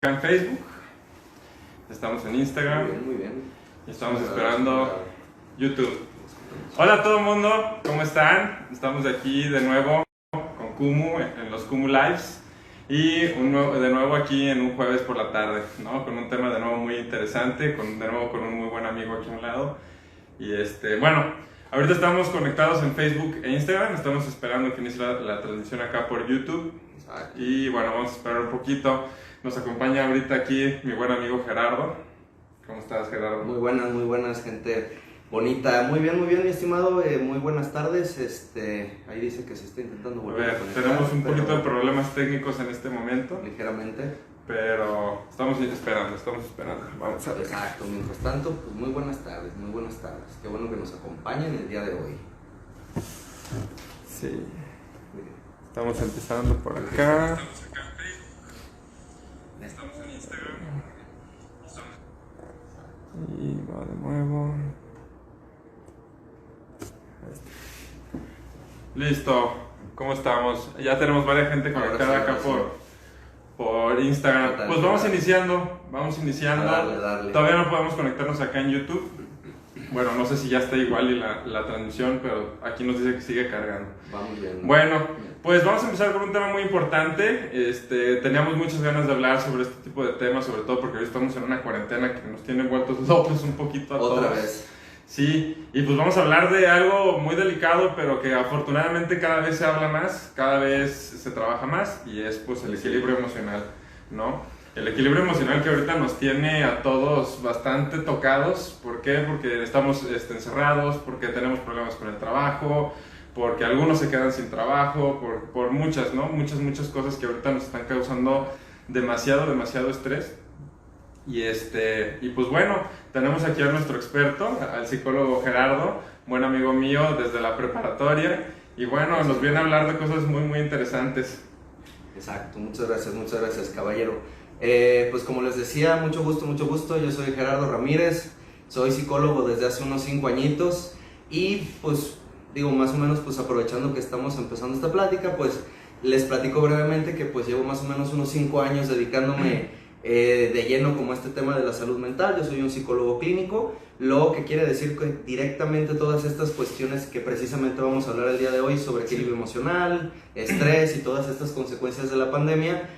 En Facebook, estamos en Instagram, Muy bien, muy bien. y estamos esperando YouTube. Hola a todo el mundo, ¿cómo están? Estamos aquí de nuevo con Kumu en los Kumu Lives y de nuevo aquí en un jueves por la tarde, ¿no? Con un tema de nuevo muy interesante, de nuevo con un muy buen amigo aquí a un lado. Y bueno, ahorita estamos conectados en Facebook e Instagram, estamos esperando que inicie la transmisión acá por YouTube. Exacto. Y bueno, vamos a esperar un poquito. Nos acompaña ahorita aquí mi buen amigo Gerardo. ¿Cómo estás, Gerardo? Muy buenas, gente bonita. Muy bien, mi estimado. Muy buenas tardes. Ahí dice que se está intentando A volver ver, a conectar, tenemos un poquito de pero problemas técnicos en este momento, ligeramente. pero estamos esperando. Vamos a ver. Exacto. Mientras tanto, pues muy buenas tardes. Qué bueno que nos acompañen el día de hoy. Sí, Muy bien. estamos empezando por acá. Estamos en Instagram. Y va de nuevo. Ahí está. Listo. ¿Cómo estamos? Ya tenemos varias gente conectada acá por Instagram. ¿Qué tal? Pues vamos iniciando. Darle. Todavía no podemos conectarnos acá en YouTube. Bueno, no sé si ya está igual la transmisión, pero aquí nos dice que sigue cargando. Vamos bien. Bueno, pues vamos a empezar con un tema muy importante. Teníamos muchas ganas de hablar sobre este tipo de temas, sobre todo porque hoy estamos en una cuarentena que nos tiene vueltos locos un poquito a todos. Otra vez. Sí, y pues vamos a hablar de algo muy delicado, pero que afortunadamente cada vez se habla más, cada vez se trabaja más, y es pues el equilibrio emocional, ¿no? El equilibrio emocional que ahorita nos tiene a todos bastante tocados. ¿Por qué? Porque estamos encerrados, porque tenemos problemas con el trabajo, porque algunos se quedan sin trabajo, por muchas, ¿no? Muchas cosas que ahorita nos están causando demasiado estrés. Y pues bueno, tenemos aquí a nuestro experto, al psicólogo Gerardo, buen amigo mío desde la preparatoria, y bueno, nos viene a hablar de cosas muy interesantes. Exacto, muchas gracias, caballero. Pues como les decía, mucho gusto, yo soy Gerardo Ramírez, soy psicólogo desde hace unos 5 añitos y pues digo, más o menos pues aprovechando que estamos empezando esta plática, pues les platico brevemente que pues llevo más o menos unos 5 años dedicándome de lleno como a este tema de la salud mental. Yo soy un psicólogo clínico, lo que quiere decir que directamente todas estas cuestiones que precisamente vamos a hablar el día de hoy sobre equilibrio emocional, estrés y todas estas consecuencias de la pandemia,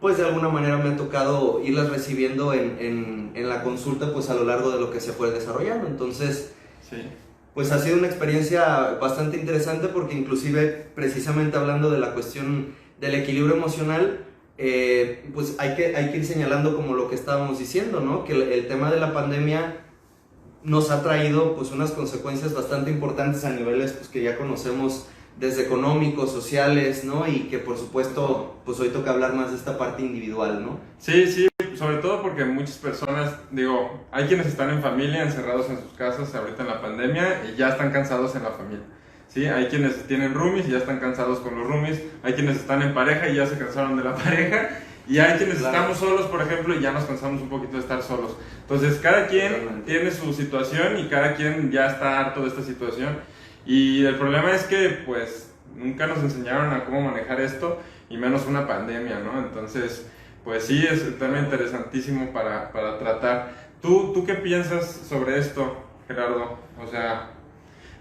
pues de alguna manera me ha tocado irlas recibiendo en la consulta pues a lo largo de lo que se fue desarrollando. Entonces, sí, pues ha sido una experiencia bastante interesante porque inclusive precisamente hablando de la cuestión del equilibrio emocional, pues hay que ir señalando como lo que estábamos diciendo, ¿no? Que el tema de la pandemia nos ha traído pues unas consecuencias bastante importantes a niveles pues que ya conocemos desde económicos, sociales, ¿no? Y que por supuesto, pues hoy toca hablar más de esta parte individual, ¿no? Sí, sobre todo porque muchas personas, digo, hay quienes están en familia, encerrados en sus casas ahorita en la pandemia y ya están cansados en la familia. Sí, hay quienes tienen roomies y ya están cansados con los roomies, hay quienes están en pareja y ya se cansaron de la pareja, y hay quienes estamos solos, por ejemplo, y ya nos cansamos un poquito de estar solos. Entonces, cada quien tiene su situación y cada quien ya está harto de esta situación. Y el problema es que, pues, nunca nos enseñaron a cómo manejar esto, y menos una pandemia, ¿no? Entonces, pues sí, es un tema interesantísimo para tratar. ¿Tú qué piensas sobre esto, Gerardo? O sea,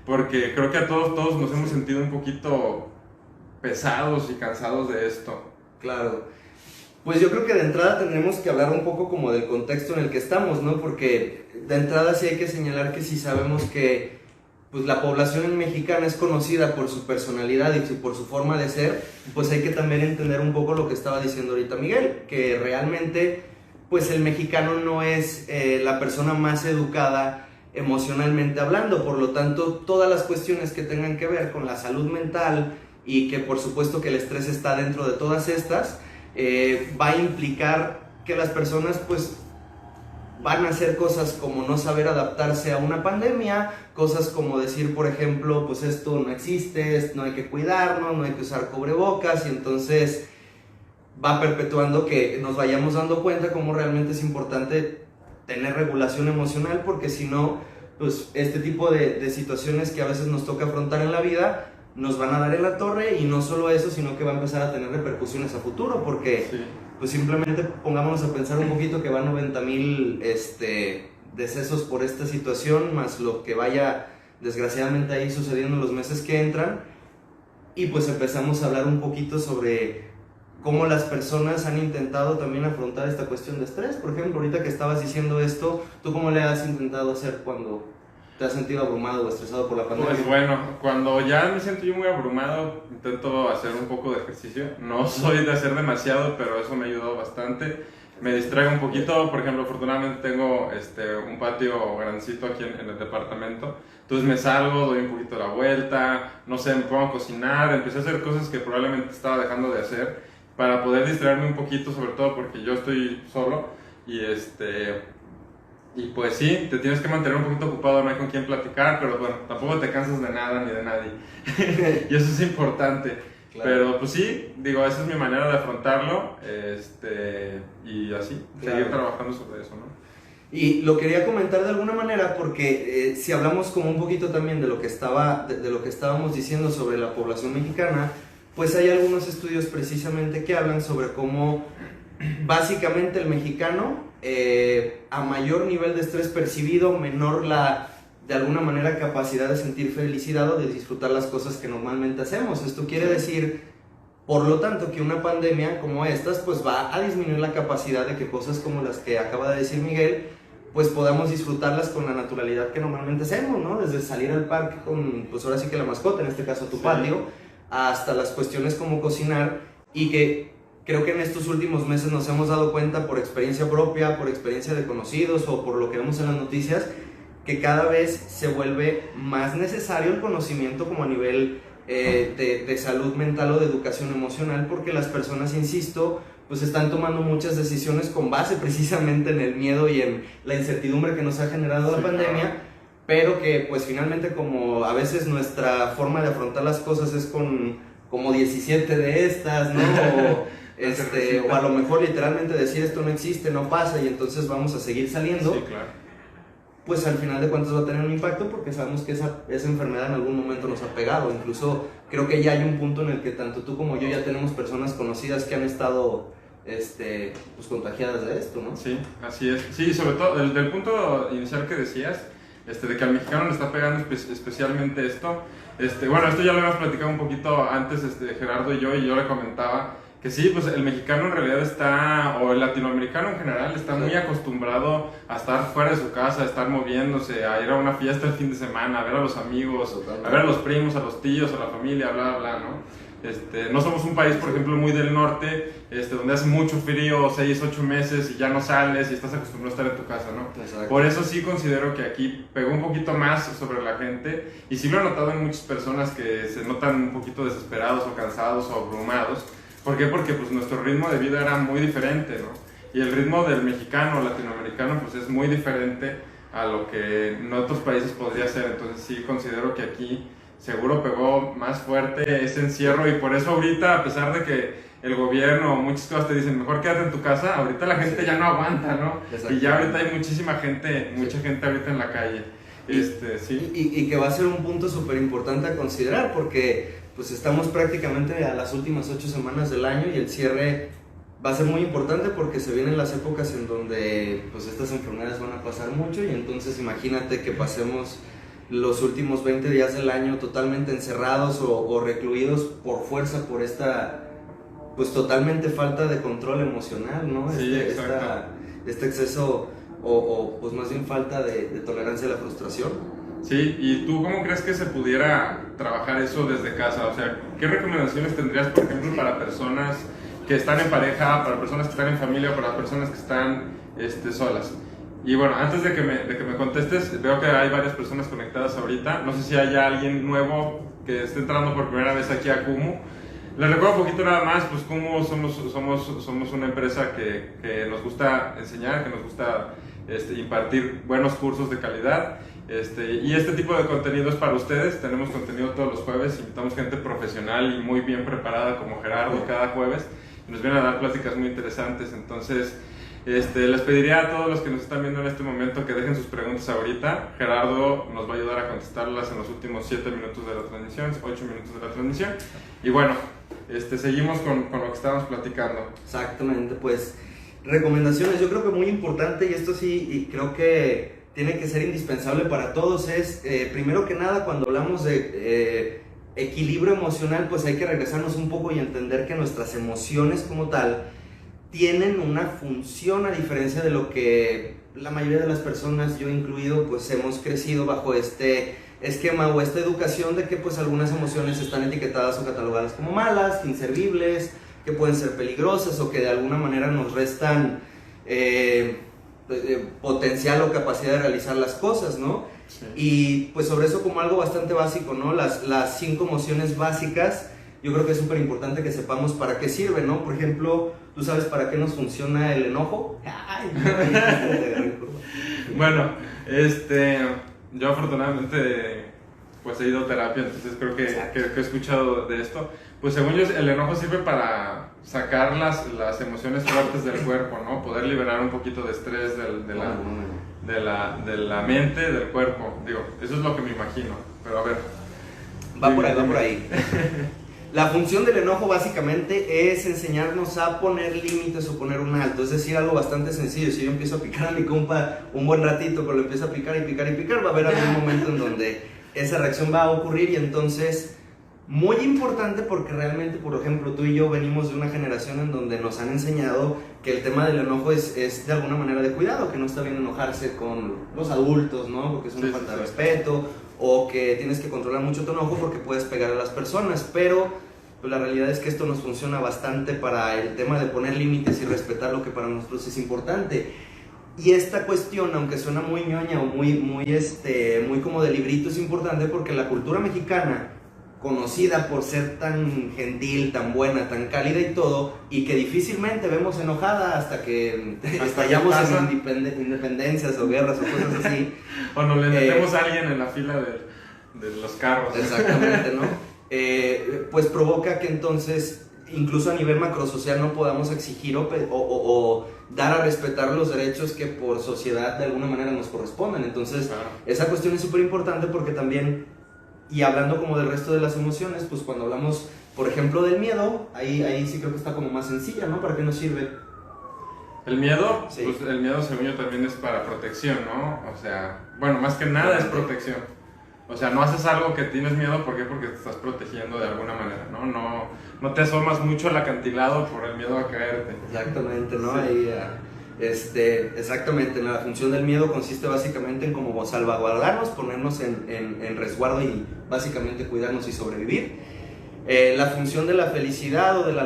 porque creo que a todos nos hemos sentido un poquito pesados y cansados de esto. Claro. Pues yo creo que de entrada tendremos que hablar un poco como del contexto en el que estamos, ¿no? Porque de entrada sí hay que señalar que si sabemos que pues la población mexicana es conocida por su personalidad y por su forma de ser, pues hay que también entender un poco lo que estaba diciendo ahorita Miguel, que realmente pues el mexicano no es la persona más educada emocionalmente hablando. Por lo tanto, todas las cuestiones que tengan que ver con la salud mental y que por supuesto que el estrés está dentro de todas estas, va a implicar que las personas pues van a hacer cosas como no saber adaptarse a una pandemia, cosas como decir, por ejemplo, pues esto no existe, no hay que cuidarnos, no hay que usar cubrebocas, y entonces va perpetuando que nos vayamos dando cuenta cómo realmente es importante tener regulación emocional, porque si no, pues este tipo de situaciones que a veces nos toca afrontar en la vida, nos van a dar en la torre, y no solo eso, sino que va a empezar a tener repercusiones a futuro, porque Sí. pues simplemente pongámonos a pensar un poquito que van 90,000 decesos por esta situación, más lo que vaya desgraciadamente ahí sucediendo en los meses que entran, y pues empezamos a hablar un poquito sobre cómo las personas han intentado también afrontar esta cuestión de estrés. Por ejemplo, ahorita que estabas diciendo esto, ¿tú cómo le has intentado hacer cuando te has sentido abrumado o estresado por la pandemia? Pues bueno, cuando ya me siento yo muy abrumado, intento hacer un poco de ejercicio. No soy de hacer demasiado, pero eso me ha ayudado bastante. Me distraigo un poquito. Por ejemplo, afortunadamente tengo un patio grandecito aquí en el departamento. Entonces me salgo, doy un poquito la vuelta, no sé, me pongo a cocinar, empecé a hacer cosas que probablemente estaba dejando de hacer para poder distraerme un poquito, sobre todo porque yo estoy solo y y pues sí, te tienes que mantener un poquito ocupado, no hay con quién platicar, pero bueno, tampoco te cansas de nada ni de nadie. Y eso es importante. Claro. Pero pues sí, digo, esa es mi manera de afrontarlo, y así, Claro. seguir trabajando sobre eso, ¿no? Y lo quería comentar de alguna manera porque si hablamos como un poquito también de lo que estábamos diciendo sobre la población mexicana, pues hay algunos estudios precisamente que hablan sobre cómo básicamente el mexicano, a mayor nivel de estrés percibido, menor de alguna manera capacidad de sentir felicidad o de disfrutar las cosas que normalmente hacemos. Esto quiere decir, por lo tanto, que una pandemia como estas pues va a disminuir la capacidad de que cosas como las que acaba de decir Miguel pues podamos disfrutarlas con la naturalidad que normalmente hacemos, ¿no? Desde salir al parque con, pues ahora sí que la mascota, en este caso tu patio, hasta las cuestiones como cocinar, y que creo que en estos últimos meses nos hemos dado cuenta por experiencia propia, por experiencia de conocidos o por lo que vemos en las noticias, que cada vez se vuelve más necesario el conocimiento como a nivel de salud mental o de educación emocional, porque las personas, insisto, pues están tomando muchas decisiones con base precisamente en el miedo y en la incertidumbre que nos ha generado la pandemia, claro. Pero que pues finalmente, como a veces nuestra forma de afrontar las cosas es con como 17 de estas, ¿no? O a lo mejor literalmente decir esto no existe, no pasa, y entonces vamos a seguir saliendo. Sí, claro. Pues al final de cuentas va a tener un impacto, porque sabemos que esa enfermedad en algún momento nos ha pegado. Incluso creo que ya hay un punto en el que tanto tú como yo ya tenemos personas conocidas que han estado pues contagiadas de esto, ¿no? Sí, así es. Sí, sobre todo del punto inicial que decías, de que al mexicano le está pegando especialmente esto. Bueno, esto ya lo habíamos platicado un poquito antes, Gerardo y yo le comentaba que sí, pues el mexicano en realidad está, o el latinoamericano en general, está muy acostumbrado a estar fuera de su casa, a estar moviéndose, a ir a una fiesta el fin de semana, a ver a los amigos, a ver a los primos, a los tíos, a la familia, bla, bla, ¿no? No somos un país, por ejemplo, muy del norte, donde hace mucho frío, 6, 8 meses, y ya no sales y estás acostumbrado a estar en tu casa, ¿no? Exacto. Por eso sí considero que aquí pegó un poquito más sobre la gente, y sí lo he notado en muchas personas que se notan un poquito desesperados o cansados o abrumados. ¿Por qué? Porque pues nuestro ritmo de vida era muy diferente, ¿no? Y el ritmo del mexicano o latinoamericano pues es muy diferente a lo que en otros países podría ser. Entonces sí considero que aquí seguro pegó más fuerte ese encierro, y por eso ahorita, a pesar de que el gobierno o muchas cosas te dicen mejor quédate en tu casa, ahorita la gente ya no aguanta, ¿no? Y ya ahorita hay muchísima gente, mucha gente ahorita en la calle. Sí. Y que va a ser un punto súper importante a considerar, porque pues estamos prácticamente a las últimas 8 semanas del año, y el cierre va a ser muy importante porque se vienen las épocas en donde pues estas enfermedades van a pasar mucho, y entonces imagínate que pasemos los últimos 20 días del año totalmente encerrados o recluidos por fuerza por esta pues totalmente falta de control emocional, ¿no? Sí, este exceso o pues más bien falta de tolerancia a la frustración. Sí, ¿y tú cómo crees que se pudiera trabajar eso desde casa? O sea, ¿qué recomendaciones tendrías, por ejemplo, para personas que están en pareja, para personas que están en familia, para personas que están solas? Y bueno, antes de que me contestes, veo que hay varias personas conectadas ahorita. No sé si haya alguien nuevo que esté entrando por primera vez aquí a Kumu. Les recuerdo un poquito nada más, pues Kumu somos una empresa que nos gusta enseñar, que nos gusta impartir buenos cursos de calidad. Y este tipo de contenido es para ustedes. Tenemos contenido todos los jueves, invitamos gente profesional y muy bien preparada como Gerardo cada jueves, y nos vienen a dar pláticas muy interesantes. Entonces Les pediría a todos los que nos están viendo en este momento que dejen sus preguntas ahorita. Gerardo nos va a ayudar a contestarlas en los últimos 7 minutos de la transmisión, 8 minutos de la transmisión. Y bueno, seguimos con lo que estábamos platicando. Exactamente, pues recomendaciones, yo creo que muy importante, y esto sí, y creo que tiene que ser indispensable para todos, es primero que nada, cuando hablamos de equilibrio emocional, pues hay que regresarnos un poco y entender que nuestras emociones como tal tienen una función, a diferencia de lo que la mayoría de las personas, yo incluido, pues hemos crecido bajo este esquema o esta educación de que pues algunas emociones están etiquetadas o catalogadas como malas, inservibles, que pueden ser peligrosas o que de alguna manera nos restan potencial o capacidad de realizar las cosas, ¿no? Sí. Y pues sobre eso como algo bastante básico, ¿no? Las 5 emociones básicas, yo creo que es súper importante que sepamos para qué sirven, ¿no? Por ejemplo, ¿tú sabes para qué nos funciona el enojo? Ay, bueno, yo afortunadamente pues he ido a terapia, entonces creo que he escuchado de esto. Pues según yo, el enojo sirve para sacar las emociones fuertes del cuerpo, ¿no? Poder liberar un poquito de estrés de la mente, del cuerpo. Digo, eso es lo que me imagino, pero a ver. Va por ahí. La función del enojo básicamente es enseñarnos a poner límites o poner un alto, es decir, algo bastante sencillo. Si yo empiezo a picar a mi compa un buen ratito, pero lo empiezo a picar y picar y picar, va a haber algún momento en donde esa reacción va a ocurrir. Y entonces, muy importante, porque realmente, por ejemplo, tú y yo venimos de una generación en donde nos han enseñado que el tema del enojo es de alguna manera de cuidado, que no está bien enojarse con los adultos, ¿no? Porque es una falta de respeto, o que tienes que controlar mucho tu enojo porque puedes pegar a las personas, pero pues, la realidad es que esto nos funciona bastante para el tema de poner límites y respetar lo que para nosotros es importante. Y esta cuestión, aunque suena muy ñoña o muy como de librito, es importante porque la cultura mexicana, conocida por ser tan gentil, tan buena, tan cálida y todo, y que difícilmente vemos enojada hasta que estallamos en independencias o guerras o cosas así. O nos le metemos a alguien en la fila de los carros. Exactamente, ¿no? Pues provoca que entonces, incluso a nivel macrosocial, no podamos exigir o dar a respetar los derechos que por sociedad de alguna manera nos corresponden. Entonces, claro, esa cuestión es súper importante porque también, y hablando como del resto de las emociones, pues cuando hablamos, por ejemplo, del miedo, ahí sí creo que está como más sencilla, ¿no? ¿Para qué nos sirve? El miedo, sí, pues el miedo según yo también es para protección, ¿no? O sea, bueno, más que nada es protección. O sea, no haces algo que tienes miedo, ¿por qué? Porque te estás protegiendo de alguna manera, ¿no? No te asomas mucho al acantilado por el miedo a caerte. Exactamente, ¿no? Sí. Ahí, exactamente, la función del miedo consiste básicamente en como salvaguardarnos, ponernos en resguardo y básicamente cuidarnos y sobrevivir. La función de la felicidad o de la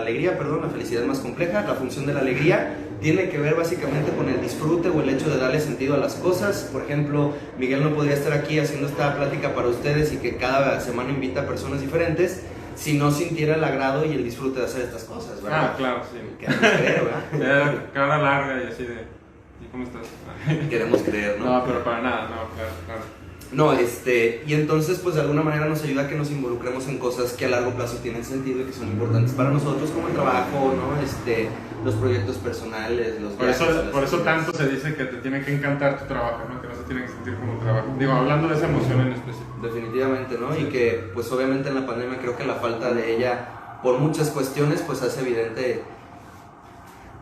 alegría, perdón, la felicidad es más compleja. La función de la alegría tiene que ver básicamente con el disfrute o el hecho de darle sentido a las cosas. Por ejemplo, Miguel no podría estar aquí haciendo esta plática para ustedes y que cada semana invita a personas diferentes si no sintiera el agrado y el disfrute de hacer estas cosas, ¿verdad? Ah, claro, sí. Queremos creer, ¿verdad? Cara larga y así de... ¿Y cómo estás? Queremos creer, ¿no? No, pero para nada, no, claro. No, y entonces pues de alguna manera nos ayuda a que nos involucremos en cosas que a largo plazo tienen sentido y que son importantes para nosotros, como el trabajo, ¿no? Los proyectos personales, los viajes. Por eso tanto se dice que te tiene que encantar tu trabajo, ¿no? Que no se tiene que sentir como trabajo. Digo, hablando de esa emoción en específico. Definitivamente, ¿no? Sí. Y que pues obviamente en la pandemia creo que la falta de ella, por muchas cuestiones, pues hace evidente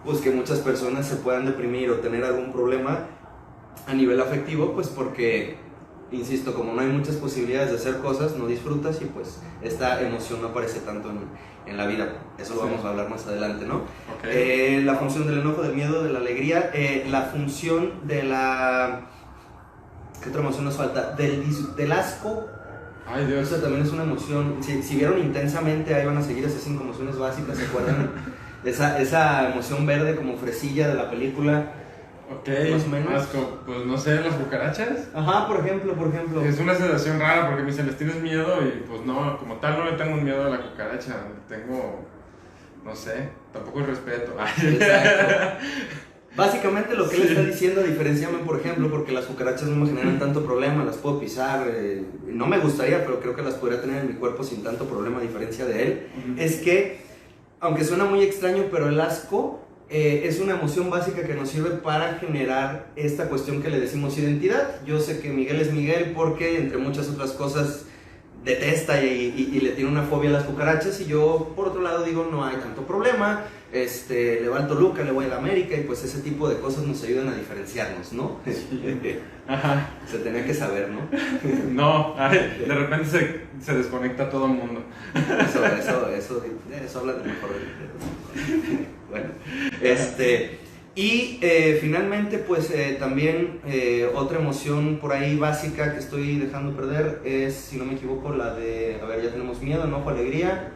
pues que muchas personas se puedan deprimir o tener algún problema a nivel afectivo, pues porque... Insisto, como no hay muchas posibilidades de hacer cosas, no disfrutas y pues esta emoción no aparece tanto en la vida. Eso lo vamos a hablar más adelante, ¿no? Okay. La función del enojo, del miedo, de la alegría, la función de la... ¿Qué otra emoción nos falta? Del asco. Ay, Dios. Esa también es una emoción. Si vieron Intensamente, ahí van a seguir esas 5 emociones básicas, ¿se acuerdan? esa emoción verde como fresilla de la película. Ok, más o menos. Asco, pues no sé, las cucarachas. Ajá, por ejemplo. Es una sensación rara porque me dicen, ¿les tienes miedo? Y pues no, como tal no le tengo un miedo a la cucaracha, tengo, no sé, tampoco el respeto. Exacto. Básicamente lo que él está diciendo, diferenciame, por ejemplo, porque las cucarachas no me generan tanto problema, las puedo pisar, no me gustaría, pero creo que las podría tener en mi cuerpo sin tanto problema, a diferencia de él, es que, aunque suena muy extraño, pero el asco es una emoción básica que nos sirve para generar esta cuestión que le decimos identidad. Yo sé que Miguel es Miguel porque, entre muchas otras cosas, detesta y le tiene una fobia a las cucarachas, y yo, por otro lado, digo, no hay tanto problema, le va al Toluca, le voy a la América, y pues ese tipo de cosas nos ayudan a diferenciarnos, ¿no? Sí. Ajá. Se tenía que saber, ¿no? No, ay, de repente se desconecta todo el mundo. Eso habla de mejor. Bueno, y finalmente, pues también otra emoción por ahí básica que estoy dejando perder es, si no me equivoco, la de, a ver, ya tenemos miedo, enojo, alegría,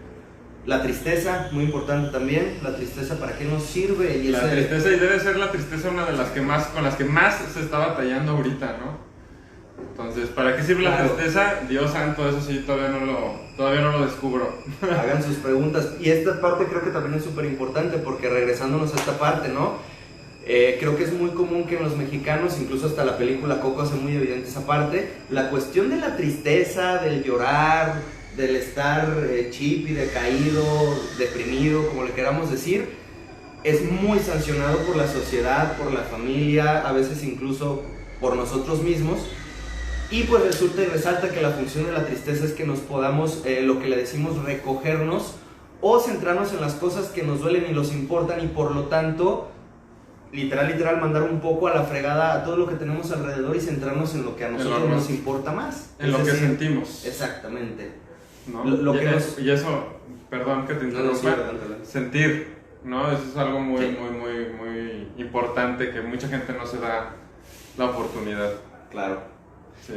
la tristeza, muy importante también. La tristeza, ¿para qué nos sirve? Y la tristeza, y debe ser la tristeza una de las que más, con las que más se está batallando ahorita, ¿no? Entonces, ¿para qué sirve la tristeza? Dios santo, eso sí, todavía no lo descubro. Hagan sus preguntas. Y esta parte creo que también es súper importante, porque regresándonos a esta parte, ¿no? Creo que es muy común que en los mexicanos, incluso hasta la película Coco hace muy evidente esa parte, la cuestión de la tristeza, del llorar, del estar chip y decaído, deprimido, como le queramos decir, es muy sancionado por la sociedad, por la familia, a veces incluso por nosotros mismos. Y pues resulta y resalta que la función de la tristeza es que nos podamos, lo que le decimos, recogernos o centrarnos en las cosas que nos duelen y nos importan, y por lo tanto, literal, mandar un poco a la fregada a todo lo que tenemos alrededor y centrarnos en lo que a nosotros nos importa más. En lo que sentimos. Exactamente. ¿No? Y eso, perdón que te interrumpa, sí, adelante. Sentir, ¿no? Eso es algo muy importante que mucha gente no se da la oportunidad. Claro.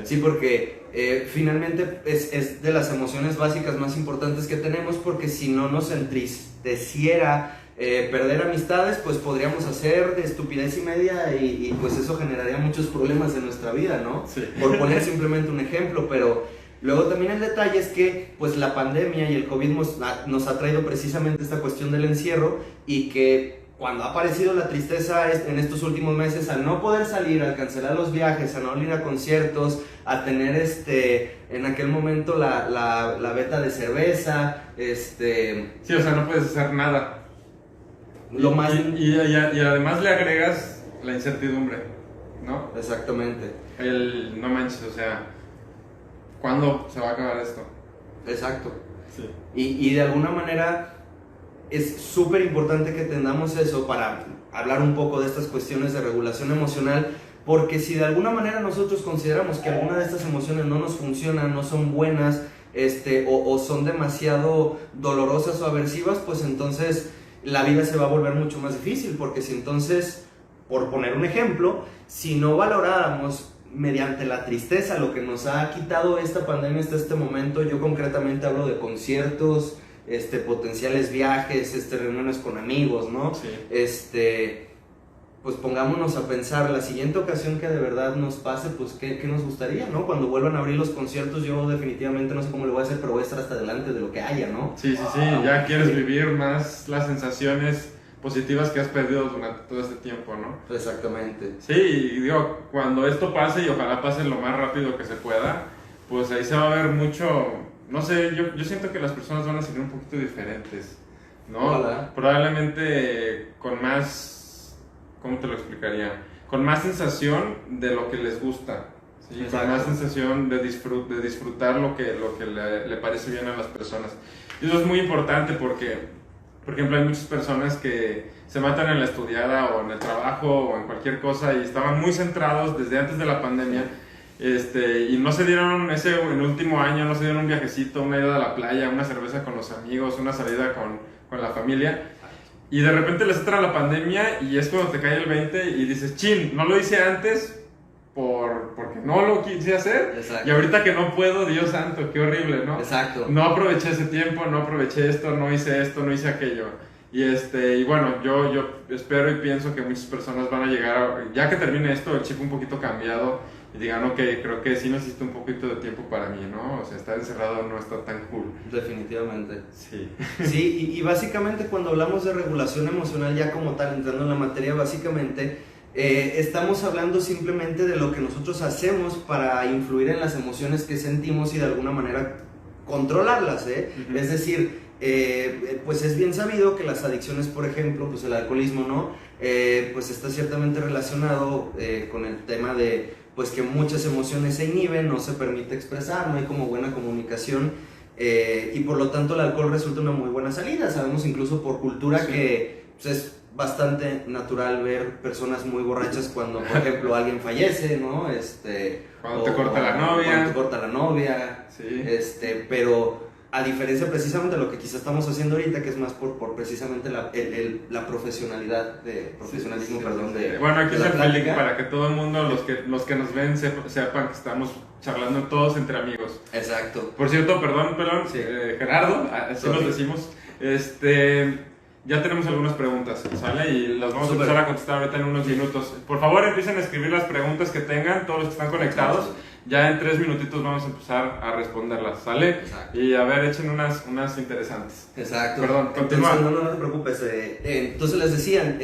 Sí, porque finalmente es de las emociones básicas más importantes que tenemos, porque si no nos entristeciera perder amistades, pues podríamos hacer de estupidez y media, y pues eso generaría muchos problemas en nuestra vida, ¿no? Sí. Por poner simplemente un ejemplo, pero luego también el detalle es que pues la pandemia y el COVID nos ha traído precisamente esta cuestión del encierro, y que cuando ha aparecido la tristeza en estos últimos meses, al no poder salir, al cancelar los viajes, a no ir a conciertos, a tener en aquel momento la veta de cerveza, Sí, o sea, no puedes hacer nada. Y además le agregas la incertidumbre, ¿no? Exactamente. No manches, o sea, ¿cuándo se va a acabar esto? Exacto. Sí. Y de alguna manera es súper importante que entendamos eso para hablar un poco de estas cuestiones de regulación emocional, porque si de alguna manera nosotros consideramos que alguna de estas emociones no nos funcionan, no son buenas, o son demasiado dolorosas o aversivas, pues entonces la vida se va a volver mucho más difícil, porque si entonces, por poner un ejemplo, si no valoráramos mediante la tristeza lo que nos ha quitado esta pandemia hasta este momento, yo concretamente hablo de conciertos, potenciales viajes, reuniones con amigos, ¿no? Sí. Pues pongámonos a pensar, la siguiente ocasión que de verdad nos pase, pues ¿qué nos gustaría, ¿no? Cuando vuelvan a abrir los conciertos, yo definitivamente no sé cómo le voy a hacer, pero voy a estar hasta delante de lo que haya, ¿no? Sí, ya quieres vivir más las sensaciones positivas que has perdido durante todo este tiempo, ¿no? Exactamente. Sí, y digo, cuando esto pase, y ojalá pase lo más rápido que se pueda, pues ahí se va a ver mucho, no sé, yo siento que las personas van a ser un poquito diferentes, ¿no? Ojalá. Probablemente con más, ¿cómo te lo explicaría? Con más sensación de lo que les gusta, ¿sí? Con más sensación de disfrutar lo que le parece bien a las personas. Y eso es muy importante porque, por ejemplo, hay muchas personas que se matan en la estudiada o en el trabajo o en cualquier cosa y estaban muy centrados desde antes de la pandemia, y no se dieron en el último año, no se dieron un viajecito, una ida a la playa, una cerveza con los amigos, una salida con la familia, y de repente les entra la pandemia y es cuando te cae el 20 y dices, chin, no lo hice antes porque no lo quise hacer. Exacto. Y ahorita que no puedo, Dios santo, qué horrible, ¿no? Exacto. No aproveché ese tiempo, no aproveché esto, no hice aquello. Y bueno, yo espero y pienso que muchas personas van a llegar, ya que termine esto, el chip un poquito cambiado, y digan, ok, creo que sí necesito un poquito de tiempo para mí, ¿no? O sea, estar encerrado no está tan cool. Definitivamente. Sí. Sí, y básicamente cuando hablamos de regulación emocional, ya como tal, entrando en la materia, básicamente estamos hablando simplemente de lo que nosotros hacemos para influir en las emociones que sentimos y de alguna manera controlarlas, ¿eh? Uh-huh. Es decir, pues es bien sabido que las adicciones, por ejemplo, pues el alcoholismo, ¿no? Pues está ciertamente relacionado con el tema de pues que muchas emociones se inhiben, no se permite expresar, no hay como buena comunicación, y por lo tanto el alcohol resulta una muy buena salida. Sabemos incluso por cultura sí, que pues, es bastante natural ver personas muy borrachas cuando, por ejemplo, alguien fallece, ¿no? Cuando te corta la novia. Cuando te corta la novia, Sí. Pero a diferencia precisamente de lo que quizás estamos haciendo ahorita, que es más por precisamente la profesionalidad, profesionalismo, perdón, de bueno, aquí de es la el feeling plática. para que todo el mundo, los que nos ven, sepan que estamos charlando todos entre amigos. Exacto. Por cierto, perdón, pelón, Sí. Gerardo, así Sorry. nos decimos. Ya tenemos algunas preguntas, ¿sale? Y las vamos Súper. a empezar a contestar ahorita en unos minutos. Por favor, empiecen a escribir las preguntas que tengan, todos los que están conectados. Ya en 3 minutitos vamos a empezar a responderlas, ¿sale? Exacto. Y a ver, echen unas interesantes. Exacto. Perdón, continúa. Entonces, no te preocupes. Entonces les decían,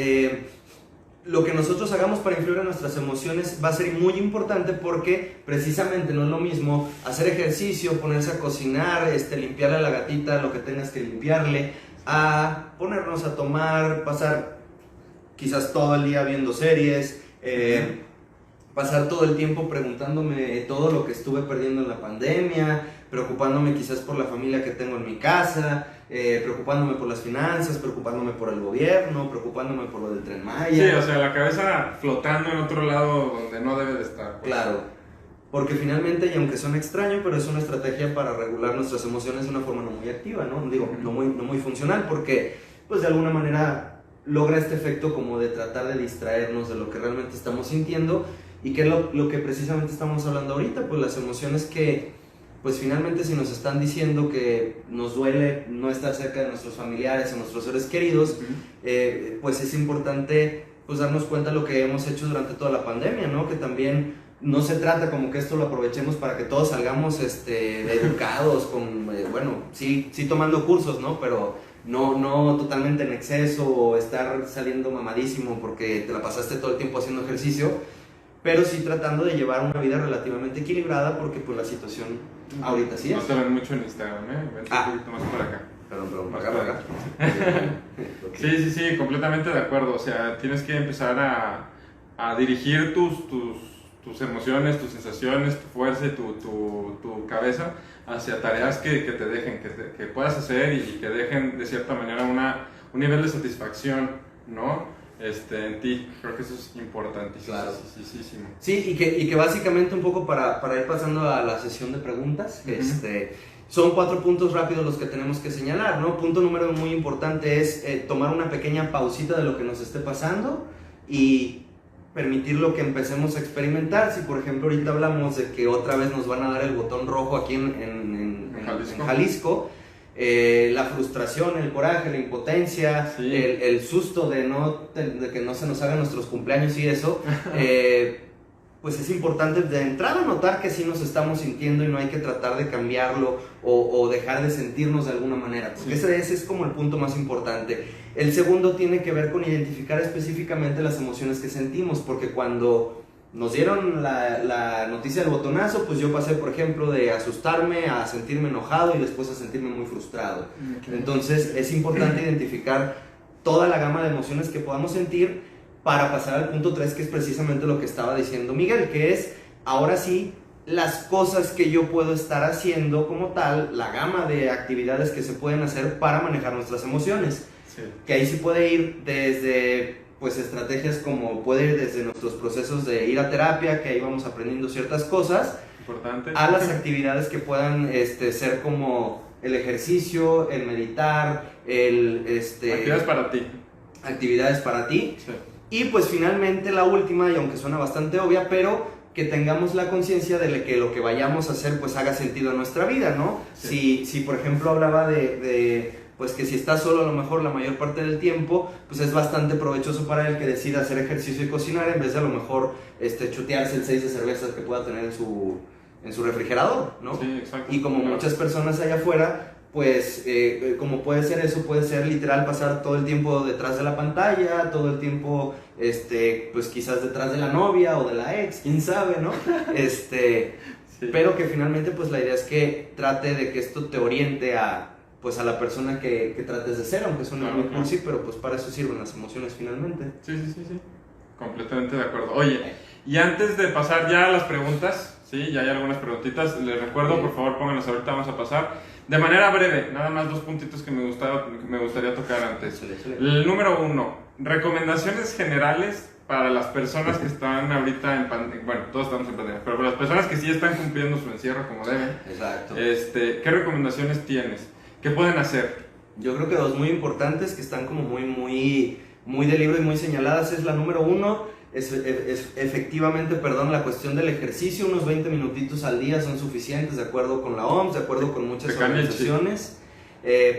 lo que nosotros hagamos para influir en nuestras emociones va a ser muy importante, porque precisamente no es lo mismo hacer ejercicio, ponerse a cocinar, limpiarle a la gatita lo que tengas que limpiarle, a ponernos a tomar, pasar quizás todo el día viendo series, pasar todo el tiempo preguntándome todo lo que estuve perdiendo en la pandemia, preocupándome quizás por la familia que tengo en mi casa, preocupándome por las finanzas, preocupándome por el gobierno, preocupándome por lo del Tren Maya. Sí, o sea, la cabeza flotando en otro lado donde no debe de estar. Pues. Claro, porque finalmente, y aunque suena extraño, pero es una estrategia para regular nuestras emociones de una forma no muy activa, ¿no? Digo, no muy funcional, porque pues de alguna manera logra este efecto como de tratar de distraernos de lo que realmente estamos sintiendo, y que es lo que precisamente estamos hablando ahorita, pues las emociones que, pues finalmente, si nos están diciendo que nos duele no estar cerca de nuestros familiares o nuestros seres queridos, pues es importante pues darnos cuenta de lo que hemos hecho durante toda la pandemia, ¿no? Que también no se trata como que esto lo aprovechemos para que todos salgamos educados, con, bueno, sí tomando cursos, ¿no? Pero no totalmente en exceso, o estar saliendo mamadísimo porque te la pasaste todo el tiempo haciendo ejercicio, pero sí tratando de llevar una vida relativamente equilibrada, porque pues la situación ahorita sí es. No te ven mucho en Instagram, Vente un poquito más por acá. Perdón, Más acá. para acá. Okay. Sí, completamente de acuerdo. O sea, tienes que empezar a dirigir tus emociones, tus sensaciones, tu fuerza y tu cabeza hacia tareas que te dejen, que puedas hacer, y que dejen de cierta manera un nivel de satisfacción, ¿no? En ti. Creo que eso es importantísimo. Claro. Sí. Sí, y que básicamente, un poco para ir pasando a la sesión de preguntas, son 4 puntos rápidos los que tenemos que señalar, ¿no? Punto número muy importante es tomar una pequeña pausita de lo que nos esté pasando y permitirlo que empecemos a experimentar. Si por ejemplo ahorita hablamos de que otra vez nos van a dar el botón rojo aquí en Jalisco, la frustración, el coraje, la impotencia, sí. el susto de que no se nos hagan nuestros cumpleaños y eso, pues es importante de entrada notar que sí nos estamos sintiendo, y no hay que tratar de cambiarlo o dejar de sentirnos de alguna manera, porque ese es como el punto más importante. El segundo tiene que ver con identificar específicamente las emociones que sentimos, porque cuando nos dieron la noticia del botonazo, pues yo pasé, por ejemplo, de asustarme a sentirme enojado y después a sentirme muy frustrado. Okay. Entonces es importante identificar toda la gama de emociones que podamos sentir, para pasar al punto 3, que es precisamente lo que estaba diciendo Miguel, que es, ahora sí, las cosas que yo puedo estar haciendo como tal, la gama de actividades que se pueden hacer para manejar nuestras emociones. Sí. Que ahí sí puede ir desde, pues, estrategias como, puede ir desde nuestros procesos de ir a terapia, que ahí vamos aprendiendo ciertas cosas, importante, a las actividades que puedan ser como el ejercicio, el meditar, actividades para ti. Actividades para ti. Sí. Y pues finalmente la última, y aunque suena bastante obvia, pero que tengamos la conciencia de que lo que vayamos a hacer pues haga sentido en nuestra vida, ¿no? Sí. Si por ejemplo hablaba de pues que si está solo a lo mejor la mayor parte del tiempo, pues es bastante provechoso para él que decida hacer ejercicio y cocinar, en vez de a lo mejor chutearse el 6 de cervezas que pueda tener en su refrigerador, ¿no? Sí, exacto. Y como muchas personas allá afuera, pues como puede ser eso, puede ser literal pasar todo el tiempo detrás de la pantalla, todo el tiempo pues quizás detrás de la novia o de la ex, quién sabe, ¿no? Sí. Pero que finalmente pues la idea es que trate de que esto te oriente a pues a la persona que trates de ser, aunque suene Claro, muy claro. cursi, pero pues para eso sirven las emociones finalmente. Sí. Completamente de acuerdo. Oye, y antes de pasar ya a las preguntas, sí, ya hay algunas preguntitas, les recuerdo, Sí. por favor, pónganlas ahorita, vamos a pasar. De manera breve, nada más 2 puntitos que me gustaría tocar antes. Excelente. El número 1, recomendaciones generales para las personas que están ahorita en pandemia. Bueno, todos estamos en pandemia, pero para las personas que sí están cumpliendo su encierro como deben, Exacto. ¿qué recomendaciones tienes? ¿Qué pueden hacer? Yo creo que dos muy importantes que están como muy de libro y muy señaladas es la número 1, es efectivamente, la cuestión del ejercicio, unos 20 minutitos al día son suficientes de acuerdo con la OMS, de acuerdo con muchas Te cambia el chip. organizaciones.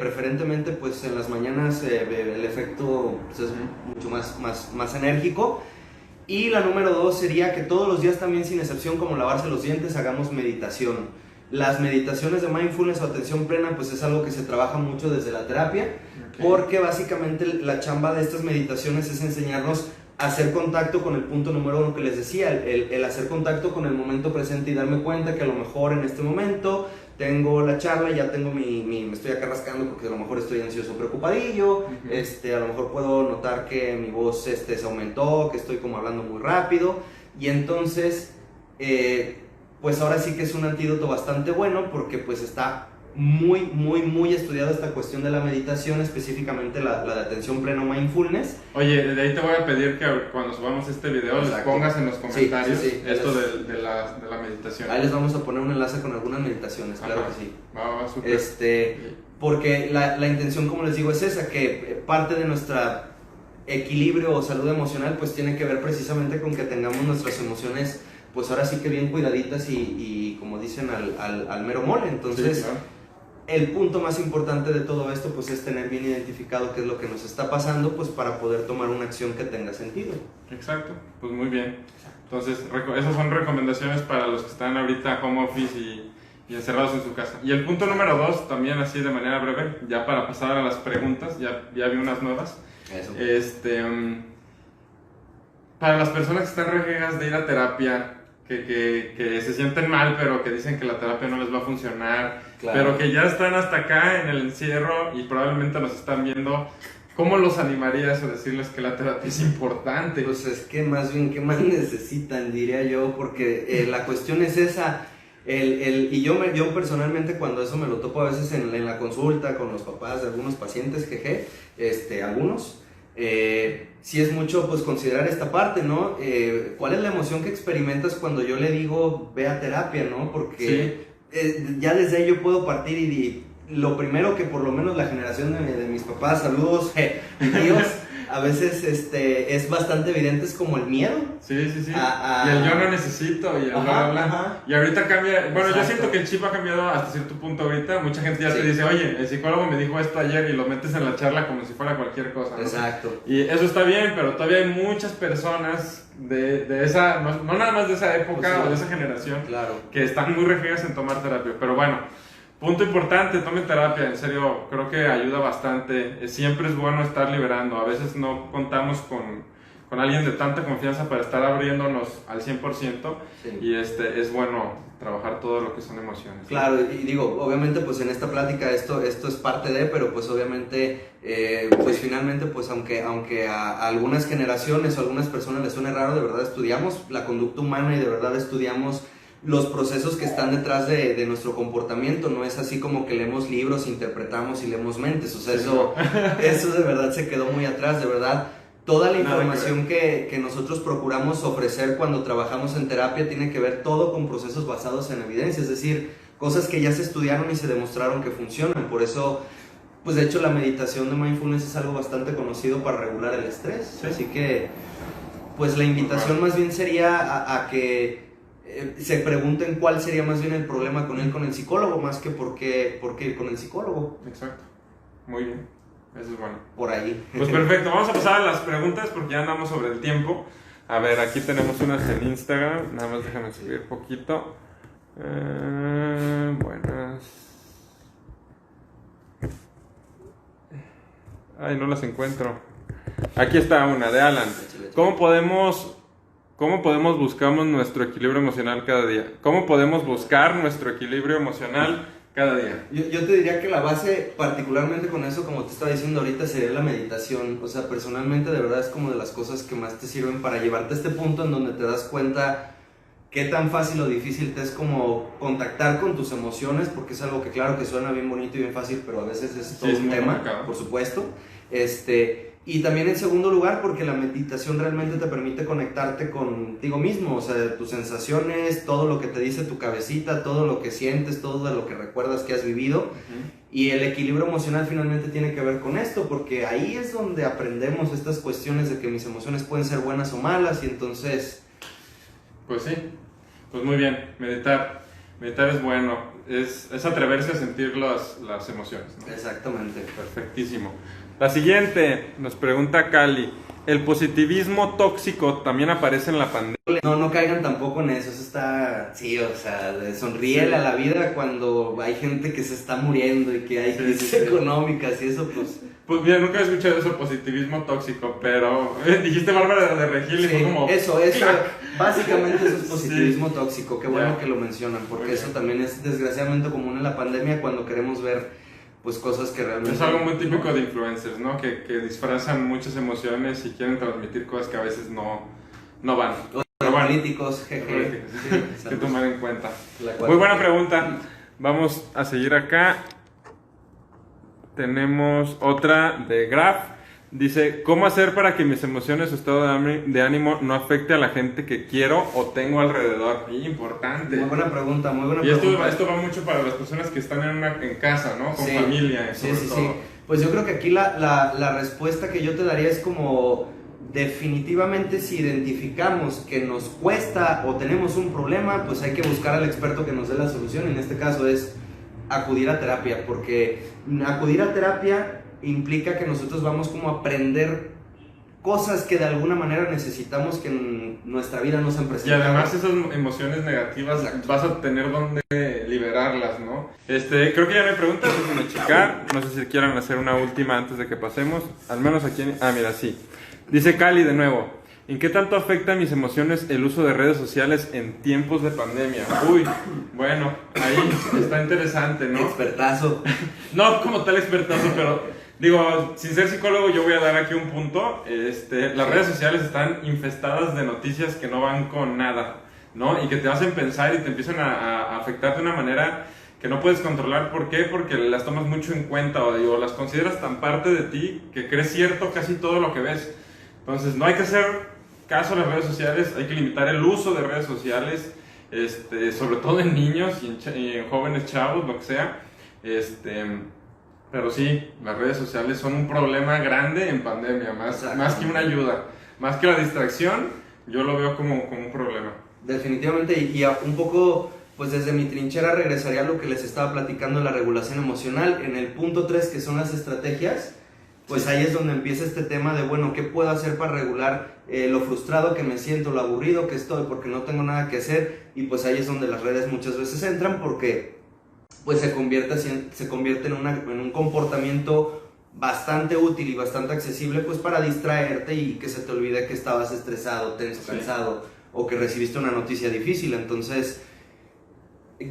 Preferentemente pues en las mañanas el efecto pues, es mucho más enérgico. Y la número 2 sería que todos los días también sin excepción, como lavarse los dientes, hagamos meditación. Las meditaciones de mindfulness o atención plena pues es algo que se trabaja mucho desde la terapia, porque básicamente la chamba de estas meditaciones es enseñarnos a hacer contacto con el punto número 1 que les decía, el hacer contacto con el momento presente y darme cuenta que a lo mejor en este momento tengo la charla, ya tengo me estoy acá rascando porque a lo mejor estoy ansioso, preocupadillo, a lo mejor puedo notar que mi voz se aumentó, que estoy como hablando muy rápido, y entonces pues ahora sí que es un antídoto bastante bueno porque pues está muy estudiada esta cuestión de la meditación, específicamente la de atención plena o mindfulness. Oye, de ahí te voy a pedir que cuando subamos este video les pongas en los comentarios esto de la meditación. Ahí les vamos a poner un enlace con algunas meditaciones, claro que sí. Va, súper. Porque la intención, como les digo, es esa, que parte de nuestra equilibrio o salud emocional pues tiene que ver precisamente con que tengamos nuestras emociones pues ahora sí que bien cuidaditas y como dicen al mero mole. Entonces sí, claro. El punto más importante de todo esto pues es tener bien identificado qué es lo que nos está pasando pues para poder tomar una acción que tenga sentido. Exacto, pues muy bien. Entonces esas son recomendaciones para los que están ahorita home office y encerrados en su casa. Y el punto número 2, también así de manera breve, ya para pasar a las preguntas, ya vi unas nuevas. Eso. Para las personas que están rejegas de ir a terapia, que se sienten mal, pero que dicen que la terapia no les va a funcionar, Claro. pero que ya están hasta acá en el encierro y probablemente nos están viendo, ¿cómo los animarías a decirles que la terapia es importante? Pues es que más bien, ¿qué más necesitan? Diría yo, porque la cuestión es esa. Y yo personalmente cuando eso me lo topo a veces en la consulta con los papás de algunos pacientes, algunos, sí es mucho pues considerar esta parte, ¿no? ¿Cuál es la emoción que experimentas cuando yo le digo ve a terapia, ¿no? Porque ya desde ahí yo puedo partir y lo primero que por lo menos la generación de mis papás, saludos, míos, a veces es bastante evidente, es como el miedo. Sí. Y el yo no necesito y el bla, bla. Ajá. Y ahorita cambia. Bueno, Exacto. yo siento que el chip ha cambiado hasta cierto punto ahorita. Mucha gente ya te dice, oye, el psicólogo me dijo esto ayer y lo metes en la charla como si fuera cualquier cosa, ¿no? Exacto. Y eso está bien, pero todavía hay muchas personas de esa, no nada más de esa época o de esa generación, Claro. que están muy rejegas en tomar terapia. Pero bueno, punto importante, tomen terapia, en serio, creo que ayuda bastante. Siempre es bueno estar liberando. A veces no contamos con alguien de tanta confianza para estar abriéndonos al 100%. Sí. Y es bueno trabajar todo lo que son emociones. Claro, y digo, obviamente pues en esta plática esto es parte de, pero pues obviamente pues finalmente pues aunque a algunas generaciones o a algunas personas les suene raro, de verdad estudiamos la conducta humana y de verdad estudiamos los procesos que están detrás de nuestro comportamiento. No es así como que leemos libros, interpretamos y leemos mentes, o sea, eso de verdad se quedó muy atrás, de verdad. Toda la información que nosotros procuramos ofrecer cuando trabajamos en terapia tiene que ver todo con procesos basados en evidencia, es decir, cosas que ya se estudiaron y se demostraron que funcionan. Por eso, pues de hecho la meditación de mindfulness es algo bastante conocido para regular el estrés. Sí. Así que, pues la invitación más bien sería a que se pregunten cuál sería más bien el problema con el psicólogo, más que por qué ir con el psicólogo. Exacto, muy bien. Eso es bueno. Por ahí. Pues perfecto, vamos a pasar a las preguntas porque ya andamos sobre el tiempo. A ver, aquí tenemos unas en Instagram. Nada más déjame subir poquito. Buenas. Ay, no las encuentro. Aquí está una de Alan. ¿Cómo podemos buscar nuestro equilibrio emocional cada día? ¿Cómo podemos buscar nuestro equilibrio emocional cada día. Yo te diría que la base, particularmente con eso, como te estaba diciendo ahorita, sería la meditación. O sea, personalmente de verdad es como de las cosas que más te sirven para llevarte a este punto en donde te das cuenta qué tan fácil o difícil te es como contactar con tus emociones, porque es algo que claro que suena bien bonito y bien fácil, pero a veces es todo un tema, complicado, por supuesto. Y también en segundo lugar, porque la meditación realmente te permite conectarte contigo mismo, o sea, tus sensaciones, todo lo que te dice tu cabecita, todo lo que sientes, todo lo que recuerdas que has vivido. Y el equilibrio emocional finalmente tiene que ver con esto, porque ahí es donde aprendemos estas cuestiones de que mis emociones pueden ser buenas o malas, y entonces... Pues sí, pues muy bien, meditar es bueno, es atreverse a sentir las emociones, ¿no? Exactamente. Perfectísimo. La siguiente, nos pregunta Cali, ¿el positivismo tóxico también aparece en la pandemia? No caigan tampoco en eso está, sí, o sea, sonríele a la vida cuando hay gente que se está muriendo y que hay crisis económicas y eso, pues... Pues mira, nunca he escuchado eso, positivismo tóxico, pero dijiste Bárbara de Regil y fue como... Eso, básicamente eso es positivismo tóxico, qué bueno que lo mencionan, porque eso también es desgraciadamente común en la pandemia cuando queremos ver pues cosas que realmente... Es algo muy típico de influencers, ¿no? Que disfrazan muchas emociones y quieren transmitir cosas que a veces no van. Pero políticos, jeje. Sí, que tomar en cuenta. Muy buena pregunta. Vamos a seguir acá. Tenemos otra de Graf. Dice, ¿cómo hacer para que mis emociones o estado de ánimo no afecte a la gente que quiero o tengo alrededor? Importante. Muy buena pregunta, muy buena y pregunta. Esto va mucho para las personas que están en casa, ¿no? Con familia, sobre todo. Sí. Pues yo creo que aquí la respuesta que yo te daría es como, definitivamente si identificamos que nos cuesta o tenemos un problema, pues hay que buscar al experto que nos dé la solución. En este caso es acudir a terapia, porque acudir a terapia implica que nosotros vamos como a aprender cosas que de alguna manera necesitamos que en nuestra vida nos han presentado. Y además esas emociones negativas vas a tener donde liberarlas, ¿no? Creo que ya no hay preguntas, déjenme checar. No sé si quieran hacer una última antes de que pasemos. Al menos aquí... mira, sí. Dice Cali de nuevo. ¿En qué tanto afecta a mis emociones el uso de redes sociales en tiempos de pandemia? Uy, bueno, ahí está interesante, ¿no? Expertazo. No como tal expertazo, pero... Digo, sin ser psicólogo yo voy a dar aquí un punto. Las redes sociales están infestadas de noticias que no van con nada, ¿no? Y que te hacen pensar y te empiezan a afectar de una manera que no puedes controlar. ¿Por qué? Porque las tomas mucho en cuenta o las consideras tan parte de ti que crees cierto casi todo lo que ves. Entonces no hay que hacer caso a las redes sociales, hay que limitar el uso de redes sociales, sobre todo en niños y en jóvenes chavos, lo que sea. Pero sí, las redes sociales son un problema grande en pandemia, más que una ayuda, más que la distracción, yo lo veo como un problema. Definitivamente, y un poco, pues desde mi trinchera regresaría a lo que les estaba platicando de la regulación emocional. En el punto 3, que son las estrategias, pues ahí es donde empieza este tema de, bueno, ¿qué puedo hacer para regular lo frustrado que me siento, lo aburrido que estoy porque no tengo nada que hacer? Y pues ahí es donde las redes muchas veces entran porque... pues se convierte en un comportamiento bastante útil y bastante accesible pues para distraerte y que se te olvide que estabas estresado, tenso, cansado o que recibiste una noticia difícil. Entonces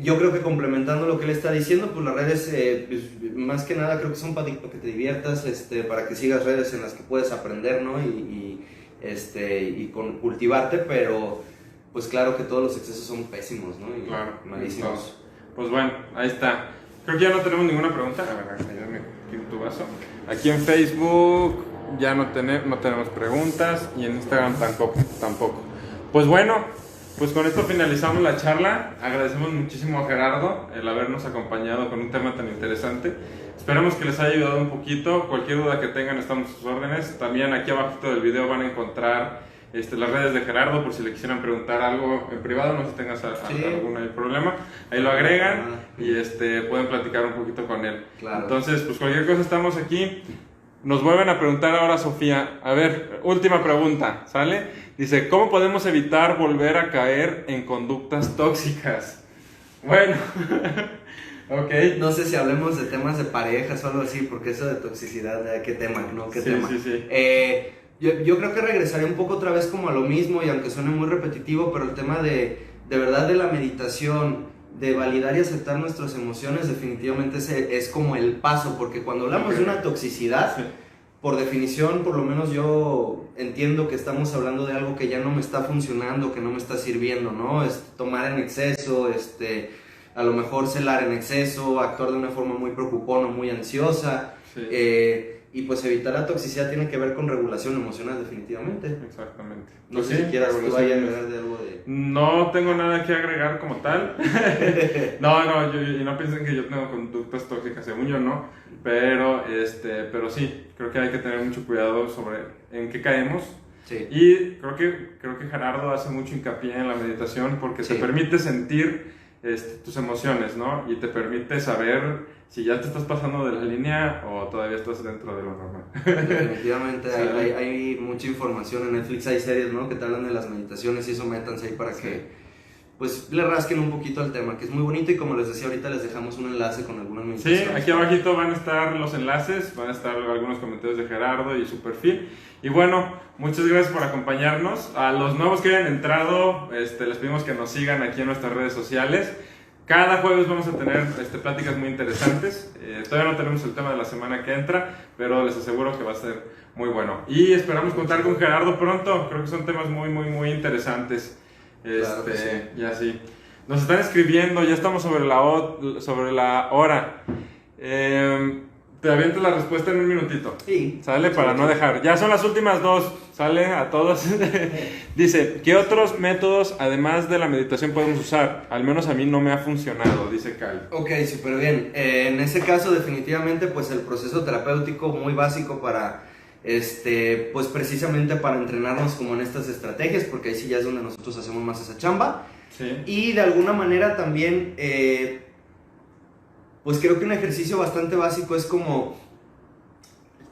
yo creo que complementando lo que él está diciendo, pues las redes pues, más que nada creo que son para que te diviertas, para que sigas redes en las que puedes aprender, ¿no? y cultivarte, pero pues claro que todos los excesos son pésimos, ¿no? Y claro, malísimos. Pues bueno, ahí está. Creo que ya no tenemos ninguna pregunta. A ver, ayúdame en tu vaso. Aquí en Facebook ya no tenemos preguntas y en Instagram tampoco. Pues bueno, pues con esto finalizamos la charla. Agradecemos muchísimo a Gerardo el habernos acompañado con un tema tan interesante. Esperamos que les haya ayudado un poquito. Cualquier duda que tengan estamos a sus órdenes. También aquí abajo del video van a encontrar las redes de Gerardo por si le quisieran preguntar algo en privado, no sé si tengas algún problema, ahí lo agregan y pueden platicar un poquito con él. Claro. Entonces, pues cualquier cosa estamos aquí. Nos vuelven a preguntar ahora Sofía. A ver, última pregunta, ¿sale? Dice, ¿cómo podemos evitar volver a caer en conductas tóxicas? Bueno, ok. No sé si hablemos de temas de parejas o algo así, porque eso de toxicidad, ¿qué tema? ¿No? ¿Qué tema? Sí. Yo creo que regresaría un poco otra vez como a lo mismo, y aunque suene muy repetitivo, pero el tema de verdad de la meditación de validar y aceptar nuestras emociones definitivamente es como el paso, porque cuando hablamos de una toxicidad, sí, por definición, por lo menos yo entiendo que estamos hablando de algo que ya no me está funcionando, que no me está sirviendo, ¿no? Tomar en exceso, a lo mejor celar en exceso, actuar de una forma muy preocupona, muy ansiosa, sí. Y pues evitar la toxicidad tiene que ver con regulación emocional definitivamente. Exactamente. No sé si quieras tú vayas a agregar de algo de... No tengo nada que agregar como tal. y no piensen que yo tengo conductas tóxicas, según yo no. Pero sí, creo que hay que tener mucho cuidado sobre en qué caemos. Sí. Y creo que Gerardo hace mucho hincapié en la meditación porque sí, te permite sentir tus emociones, ¿no? Y te permite saber si ya te estás pasando de la línea o todavía estás dentro de lo normal. Definitivamente hay mucha información en Netflix, hay series, ¿no? Que te hablan de las meditaciones y eso, métanse ahí para que pues le rasquen un poquito al tema, que es muy bonito, y como les decía ahorita les dejamos un enlace con algunas meditaciones. Sí, aquí abajito van a estar los enlaces, van a estar algunos comentarios de Gerardo y su perfil. Y bueno, muchas gracias por acompañarnos. A los nuevos que hayan entrado, les pedimos que nos sigan aquí en nuestras redes sociales. Cada jueves vamos a tener pláticas muy interesantes. Todavía no tenemos el tema de la semana que entra, pero les aseguro que va a ser muy bueno. Y esperamos contar con Gerardo pronto. Creo que son temas muy, muy, muy interesantes. Claro que sí. Y así. Nos están escribiendo, ya estamos sobre la hora. Te aviento la respuesta en un minutito. Sí. ¿Sale? Para no dejar. Ya son las últimas dos. ¿Sale? A todos. Dice, ¿qué otros métodos, además de la meditación, podemos usar? Al menos a mí no me ha funcionado, dice Cal. Ok, súper bien. En ese caso, definitivamente, pues el proceso terapéutico muy básico para, pues precisamente para entrenarnos como en estas estrategias, porque ahí sí ya es donde nosotros hacemos más esa chamba. Sí. Y de alguna manera también, pues creo que un ejercicio bastante básico es como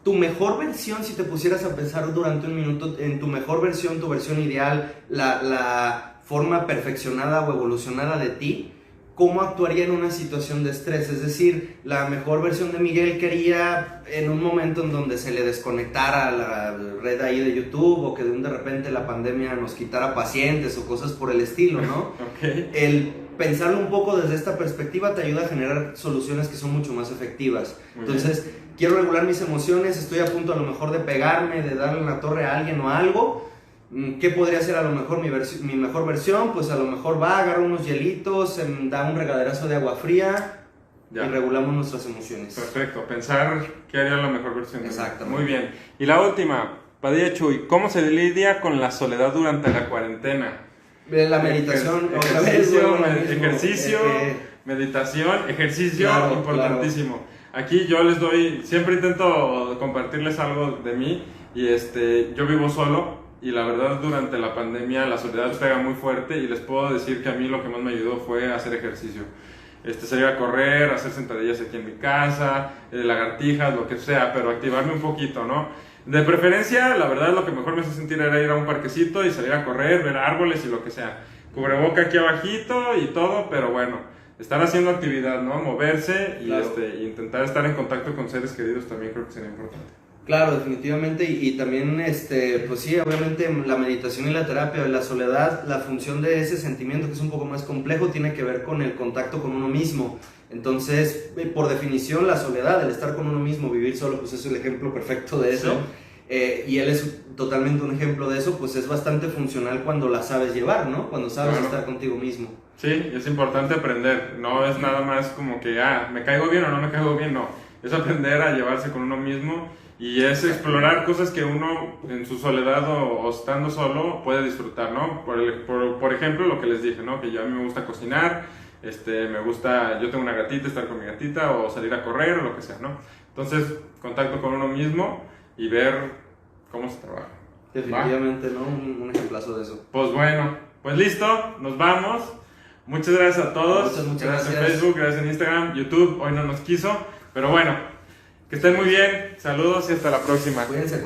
tu mejor versión. Si te pusieras a pensar durante un minuto en tu mejor versión, tu versión ideal, la forma perfeccionada o evolucionada de ti, ¿cómo actuaría en una situación de estrés? Es decir, la mejor versión de Miguel quería en un momento en donde se le desconectara la red ahí de YouTube, o que de repente la pandemia nos quitara pacientes o cosas por el estilo, ¿no? Okay. El pensarlo un poco desde esta perspectiva te ayuda a generar soluciones que son mucho más efectivas. Entonces, quiero regular mis emociones, estoy a punto a lo mejor de pegarme, de darle una torre a alguien o algo. ¿Qué podría ser a lo mejor mi mejor versión? Pues a lo mejor agarrar unos hielitos, da un regaderazo de agua fría y regulamos nuestras emociones. Perfecto, pensar qué haría la mejor versión. Exactamente. Muy bien. Y la última, Padilla Chuy, ¿cómo se lidia con la soledad durante la cuarentena? La meditación, ejercicio, meditación, ejercicio, claro, importantísimo. Claro. Aquí yo les doy, siempre intento compartirles algo de mí, y yo vivo solo. Y la verdad, durante la pandemia la soledad pega muy fuerte, y les puedo decir que a mí lo que más me ayudó fue hacer ejercicio. Salir a correr, hacer sentadillas aquí en mi casa, lagartijas, lo que sea, pero activarme un poquito, ¿no? De preferencia, la verdad, lo que mejor me hace sentir era ir a un parquecito y salir a correr, ver árboles y lo que sea. Cubreboca aquí abajito y todo, pero bueno, estar haciendo actividad, ¿no? Moverse y claro, intentar estar en contacto con seres queridos también creo que sería importante. Claro, definitivamente, y también, pues sí, obviamente la meditación y la terapia, la soledad, la función de ese sentimiento que es un poco más complejo tiene que ver con el contacto con uno mismo. Entonces, por definición, la soledad, el estar con uno mismo, vivir solo, pues es el ejemplo perfecto de eso. Sí. Y él es totalmente un ejemplo de eso, pues es bastante funcional cuando la sabes llevar, ¿no? Cuando sabes estar contigo mismo. Sí, es importante aprender, no es nada más como que, me caigo bien o no me caigo bien, no. Es aprender a llevarse con uno mismo. Y es explorar cosas que uno en su soledad o estando solo puede disfrutar, ¿no? Por ejemplo, lo que les dije, ¿no? Que yo a mí me gusta cocinar, me gusta, yo tengo una gatita, estar con mi gatita, o salir a correr o lo que sea, ¿no? Entonces, contacto con uno mismo y ver cómo se trabaja. Definitivamente, ¿no? Un ejemplazo de eso. Pues bueno, pues listo, nos vamos. Muchas gracias a todos. Muchas gracias. En Facebook, gracias en Instagram, YouTube, hoy no nos quiso, pero bueno. Que estén muy bien, saludos y hasta la próxima. Cuídense.